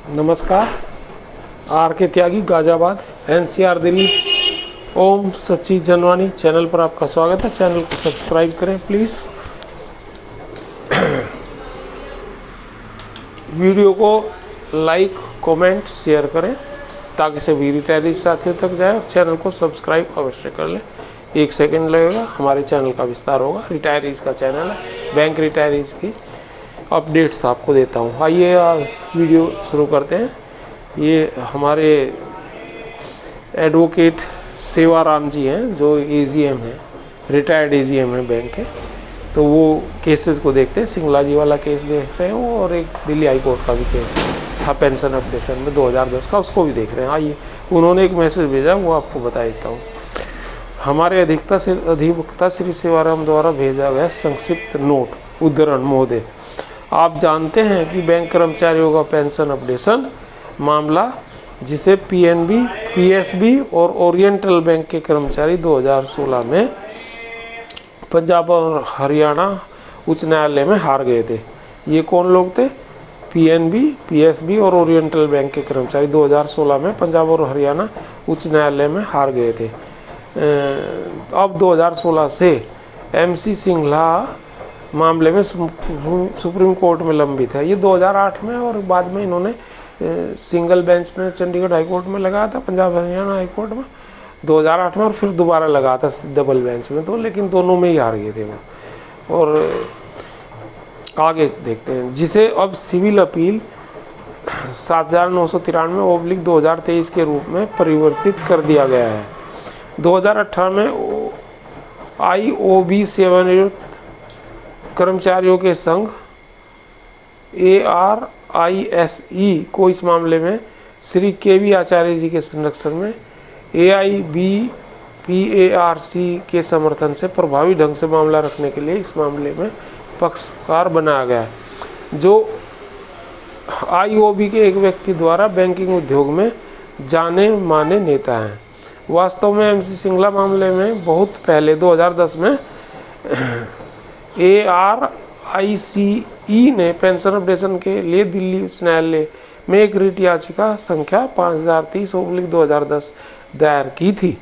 नमस्कार। आर के त्यागी, गाजियाबाद, NCR दिल्ली। ओम सच्ची जनवाणी चैनल पर आपका स्वागत है। चैनल को सब्सक्राइब करें प्लीज़। वीडियो को लाइक, कमेंट, शेयर करें ताकि सभी रिटायरी साथियों तक जाए, और चैनल को सब्सक्राइब अवश्य कर लें। 1 सेकंड लगेगा, हमारे चैनल का विस्तार होगा। रिटायरीज़ का चैनल है, बैंक रिटायरीज़ की अपडेट्स आपको देता हूँ। आइए आज वीडियो शुरू करते हैं। ये हमारे एडवोकेट सेवाराम जी हैं जो AGM हैं, रिटायर्ड AGM हैं बैंक के। तो वो केसेस को देखते हैं। सिंगला जी वाला केस देख रहे हैं और एक दिल्ली हाई कोर्ट का भी केस था पेंशन अपडेशन में 2010 का, उसको भी देख रहे हैं। आइए, उन्होंने एक मैसेज भेजा, वो आपको बता देता हूँ। हमारे अधिवक्ता श्री सेवाराम द्वारा भेजा गया संक्षिप्त नोट। उद्धरण महोदय, आप जानते हैं कि बैंक कर्मचारियों का पेंशन अपडेशन मामला, जिसे PNB, PSB और ओरिएंटल बैंक के कर्मचारी 2016 में पंजाब और हरियाणा उच्च न्यायालय में हार गए थे। ये कौन लोग थे? PNB, PSB और ओरिएंटल बैंक के कर्मचारी 2016 में पंजाब और हरियाणा उच्च न्यायालय में हार गए थे। अब 2016 से MC सिंघला मामले में सुप्रीम कोर्ट में लंबित है। ये 2008 में, और बाद में इन्होंने सिंगल बेंच में चंडीगढ़ हाई कोर्ट में लगाया था, पंजाब हरियाणा हाई कोर्ट में 2008 में, और फिर दोबारा लगाया था डबल बेंच में। तो लेकिन दोनों में ही हार गए थे वो। और आगे देखते हैं, जिसे अब सिविल अपील 7993/2023 के रूप में परिवर्तित कर दिया गया है। 2018 में IOB सेवानिवृत्त कर्मचारियों के संघ ARISE को इस मामले में श्री KV आचार्य जी के संरक्षण में AIBPARC के समर्थन से प्रभावी ढंग से मामला रखने के लिए इस मामले में पक्षकार बनाया गया है, जो IOB के एक व्यक्ति द्वारा बैंकिंग उद्योग में जाने माने नेता हैं। वास्तव में MC सिंघला मामले में बहुत पहले 2010 में ARICE ने पेंशन अपडेशन के लिए दिल्ली उच्च न्यायालय में एक रिट याचिका संख्या 5030/2010 दायर की थी,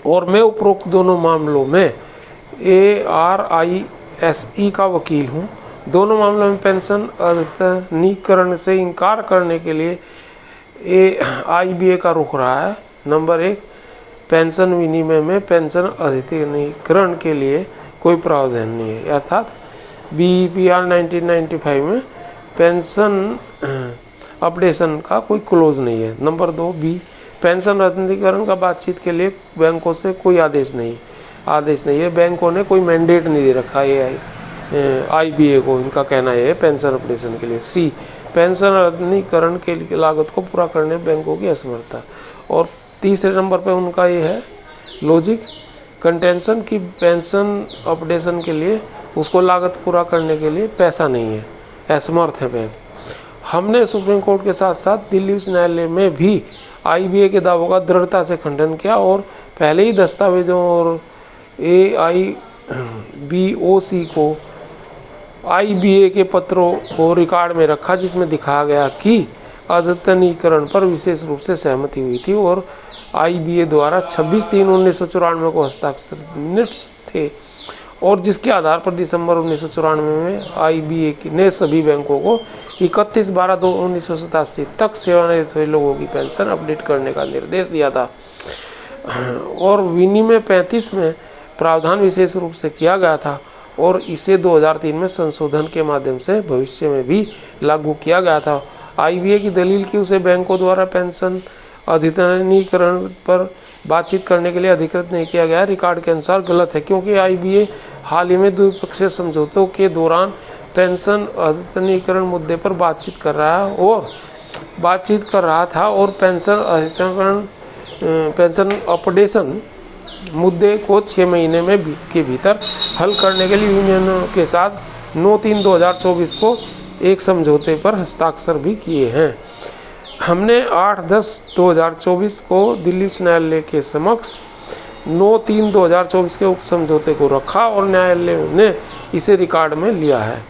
और मैं उपरोक्त दोनों मामलों में ARISE का वकील हूँ। दोनों मामलों में पेंशन अद्यतनीकरण से इनकार करने के लिए AIBA का रुख रहा है। नंबर 1, पेंशन विनिमय में पेंशन अद्यतनीकरण के लिए कोई प्रावधान नहीं है, अर्थात BEPR 1995 में पेंशन अपडेशन का कोई क्लोज नहीं है। नंबर 2, B, पेंशन अद्यतनीकरण का बातचीत के लिए बैंकों से कोई आदेश नहीं है। बैंकों ने कोई मैंडेट नहीं दे रखा है IBA को, इनका कहना है पेंशन अपडेशन के लिए। C, पेंशन अद्यतनीकरण के लिए लागत को पूरा करने बैंकों की असमर्थता। और तीसरे नंबर पे उनका ये है लॉजिक कंटेंशन की पेंशन अपडेशन के लिए उसको लागत पूरा करने के लिए पैसा नहीं है, असमर्थ है बैंक। हमने सुप्रीम कोर्ट के साथ साथ दिल्ली उच्च न्यायालय में भी IBA के दावों का दृढ़ता से खंडन किया, और पहले ही दस्तावेजों और AIBOC को IBA के पत्रों को रिकॉर्ड में रखा, जिसमें दिखाया गया कि अद्यतनीकरण पर विशेष रूप से सहमति हुई थी और IBA द्वारा 26/3/1994 को हस्ताक्षरित थे, और जिसके आधार पर दिसंबर 1994 में IBA ने सभी बैंकों को 31/12/1987 तक सेवानिवृत्त हुए लोगों की पेंशन अपडेट करने का निर्देश दिया था। और विनिमय 35 में प्रावधान विशेष रूप से किया गया था, और इसे 2003 में संशोधन के माध्यम से भविष्य में भी लागू किया गया था। IBA की दलील की उसे बैंकों द्वारा पेंशन अद्यतनीकरण पर बातचीत करने के लिए अधिकृत नहीं किया गया, रिकॉर्ड के अनुसार गलत है, क्योंकि IBA हाल ही में द्विपक्षीय समझौतों के दौरान पेंशन अद्यतनीकरण मुद्दे पर बातचीत कर रहा था और पेंशन अपडेशन मुद्दे को 6 महीने में के भीतर हल करने के लिए यूनियनों के साथ 9/3/2024 को एक समझौते पर हस्ताक्षर भी किए हैं। हमने 8/10/2024 को दिल्ली उच्च न्यायालय के समक्ष 9/3/2024 के उक्त समझौते को रखा, और न्यायालय ने इसे रिकॉर्ड में लिया है।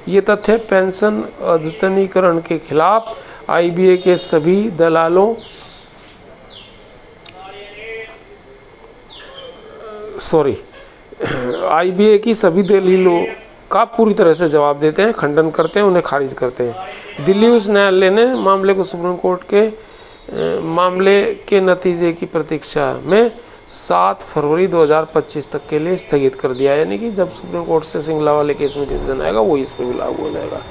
ये तथ्य पेंशन अद्यतनीकरण के खिलाफ आईबीए के सभी दलालों आईबीए की सभी दलीलों का पूरी तरह से जवाब देते हैं, खंडन करते हैं, उन्हें खारिज करते हैं। दिल्ली उच्च न्यायालय ने मामले को सुप्रीम कोर्ट के मामले के नतीजे की प्रतीक्षा में 7 फरवरी 2025 तक के लिए स्थगित कर दिया। यानी कि जब सुप्रीम कोर्ट से सिंगला वाले केस में डिसीजन आएगा वो इस पर भी लागू हो जाएगा।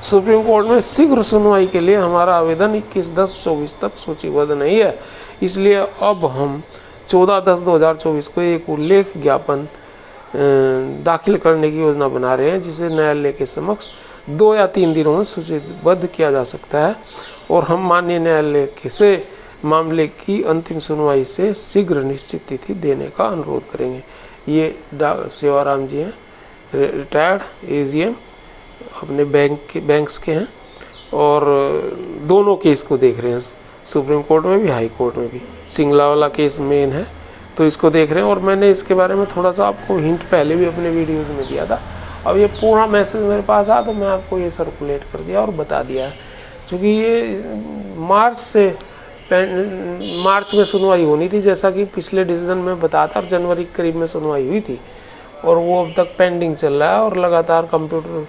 सुप्रीम कोर्ट में शीघ्र सुनवाई के लिए हमारा आवेदन 21/10/24 तक सूचीबद्ध नहीं है, इसलिए अब हम 14/10/2024 को एक उल्लेख ज्ञापन दाखिल करने की योजना बना रहे हैं, जिसे न्यायालय के समक्ष 2 या 3 दिनों में सूचीबद्ध किया जा सकता है और हम माननीय न्यायालय से मामले की अंतिम सुनवाई से शीघ्र निश्चित तिथि देने का अनुरोध करेंगे। ये सेवाराम जी हैं, रिटायर्ड एजीएम, अपने बैंक्स के हैं और दोनों केस को देख रहे हैं, सुप्रीम कोर्ट में भी हाई कोर्ट में भी। सिंगला वाला केस मेन है तो इसको देख रहे हैं और मैंने इसके बारे में थोड़ा सा आपको हिंट पहले भी अपने वीडियोज़ में दिया था। अब ये पूरा मैसेज मेरे पास आया तो मैं आपको ये सर्कुलेट कर दिया और बता दिया, क्योंकि ये मार्च में सुनवाई होनी थी, जैसा कि पिछले डिसीजन में बताया था, और जनवरी के करीब में सुनवाई हुई थी और वो अब तक पेंडिंग चल रहा है और लगातार कंप्यूटर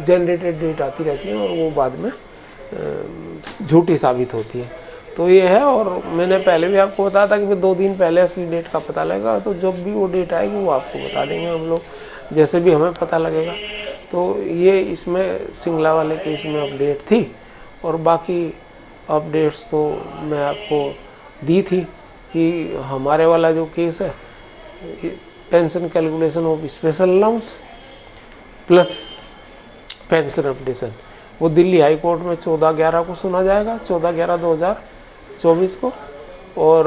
जनरेटेड डेट आती रहती है और वो बाद में झूठी साबित होती है। तो ये है, और मैंने पहले भी आपको बताया था कि 2 दिन पहले असली डेट का पता लगेगा, तो जब भी वो डेट आएगी वो आपको बता देंगे हम लोग, जैसे भी हमें पता लगेगा। तो ये इसमें सिंगला वाले केस में अपडेट थी और बाकी अपडेट्स तो मैं आपको दी थी कि हमारे वाला जो केस है pension calculation of special allowance plus pension updation, वो दिल्ली हाई कोर्ट में 14/11 को सुना जाएगा, 14/11/2024 को। और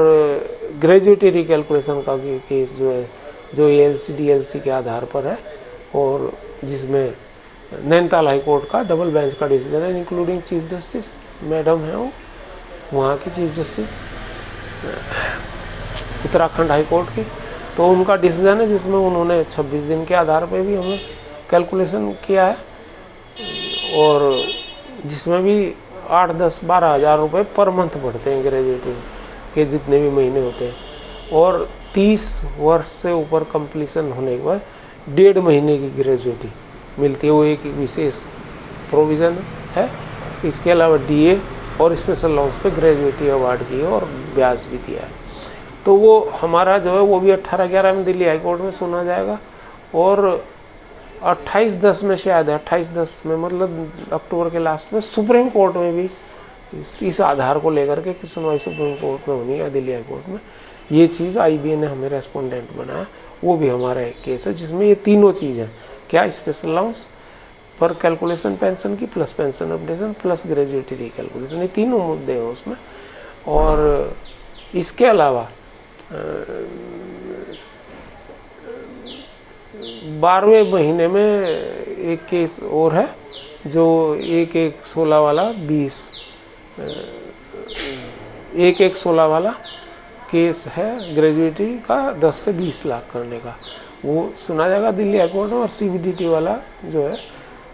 ग्रेजुएटी रिकैलकुलेशन का केस जो है, जो ALC DLC के आधार पर है और जिसमें नैनीताल हाई कोर्ट का डबल बेंच का डिसीजन है, इंक्लूडिंग चीफ जस्टिस मैडम है वो वहाँ की chief justice Uttarakhand high court की, तो उनका डिसीजन है जिसमें उन्होंने 26 दिन के आधार पे भी हमें कैलकुलेशन किया है और जिसमें भी 8, 10, 12 हज़ार रुपये पर मंथ बढ़ते हैं ग्रेजुएटी के जितने भी महीने होते हैं, और 30 वर्ष से ऊपर कंप्लीशन होने के बाद 1.5 महीने की ग्रेजुएटी मिलती है। वो एक विशेष प्रोविज़न है। इसके अलावा DA और स्पेशल अलाउंस पे ग्रेजुएटी अवार्ड की है और ब्याज भी दिया है। तो वो हमारा जो है वो भी 18/11 में दिल्ली हाई कोर्ट में सुना जाएगा और 28/10 में शायद है, 28/10 में मतलब अक्टूबर के लास्ट में सुप्रीम कोर्ट में भी इस आधार को लेकर के कि सुनवाई सुप्रीम कोर्ट में होनी है दिल्ली हाई कोर्ट में, ये चीज़ IBA ने हमें रेस्पोंडेंट बनाया, वो भी हमारा एक केस है जिसमें ये तीनों चीज़ हैं। क्या? स्पेशल अलाउंस पर कैलकुलेशन पेंशन की plus pension updation plus gratuity recalculation, ये तीनों मुद्दे हैं उसमें। और इसके अलावा 12वें महीने में एक केस और है जो 1/1/16 वाला 1/1/16 वाला केस है ग्रेजुएटी का 10 से 20 लाख करने का, वो सुना जाएगा दिल्ली हाई कोर्ट में। और CBDT वाला जो है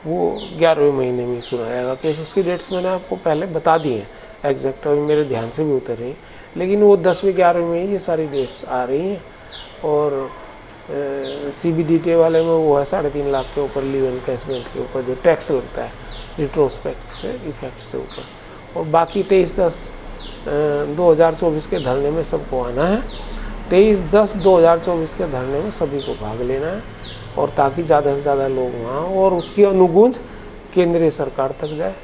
वो 11वें महीने में सुना जाएगा केस। उसकी डेट्स मैंने आपको पहले बता दी हैं एग्जैक्ट, अभी मेरे ध्यान से भी उतर रही, लेकिन वो 10वें 11वें में ही ये सारी डेट्स आ रही हैं। और CBDT वाले में वो है 3.5 लाख के ऊपर लीव एनकैशमेंट के ऊपर जो टैक्स लगता है रिट्रोस्पेक्ट से इफेक्ट से ऊपर। और बाकी 23/10/2024 के धरने में सबको आना है, 23/10/2024 के धरने में सभी को भाग लेना है, और ताकि ज़्यादा से ज़्यादा लोग वहाँ और उसकी अनुगूंज केंद्रीय सरकार तक जाए,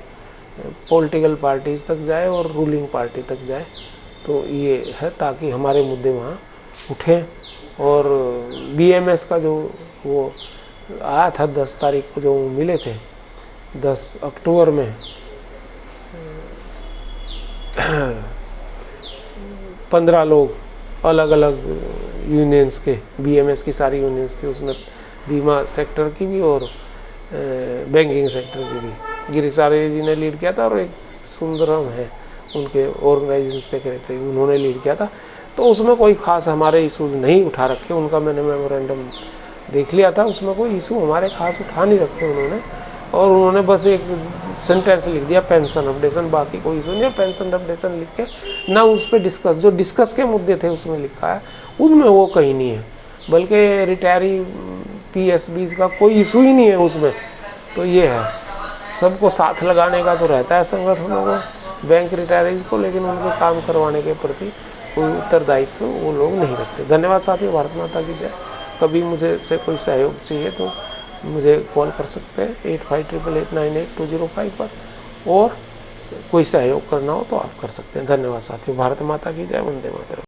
पॉलिटिकल पार्टीज़ तक जाए और रूलिंग पार्टी तक जाए। तो ये है ताकि हमारे मुद्दे वहाँ उठें। और BMS का जो वो आया था 10 तारीख को जो मिले थे 10 अक्टूबर में 15 लोग अलग अलग यूनियंस के, BMS की सारी यूनियंस थी उसमें, बीमा सेक्टर की भी और बैंकिंग सेक्टर की भी, गिरिसारे जी ने लीड किया था और एक सुंदरम है उनके ऑर्गेनाइजेशन सेक्रेटरी, उन्होंने लीड किया था। तो उसमें कोई ख़ास हमारे इशूज़ नहीं उठा रखे, उनका मैंने मेमोरेंडम देख लिया था, उसमें कोई इशू हमारे ख़ास उठा नहीं रखे उन्होंने। और उन्होंने बस एक सेंटेंस लिख दिया पेंशन अपडेशन, बाकी कोई इशू नहीं है। पेंशन अपडेशन लिख के ना उस पर डिस्कस, जो डिस्कस के मुद्दे थे उसमें लिखा है, उनमें वो कहीं नहीं है। बल्कि रिटायरी PSBs का कोई इशू ही नहीं है उसमें। तो ये है, सबको साथ लगाने का तो रहता है संगठनों को, बैंक रिटायरीज को, लेकिन उनके काम करवाने के प्रति कोई उत्तरदायित्व वो लोग नहीं रखते। धन्यवाद साथियों, भारत माता की जय। कभी मुझे से कोई सहयोग चाहिए तो मुझे कॉल कर सकते हैं 8588898205 पर, और कोई सहयोग करना हो तो आप कर सकते हैं। धन्यवाद साथियों, भारत माता की जय, वंदे मातरम।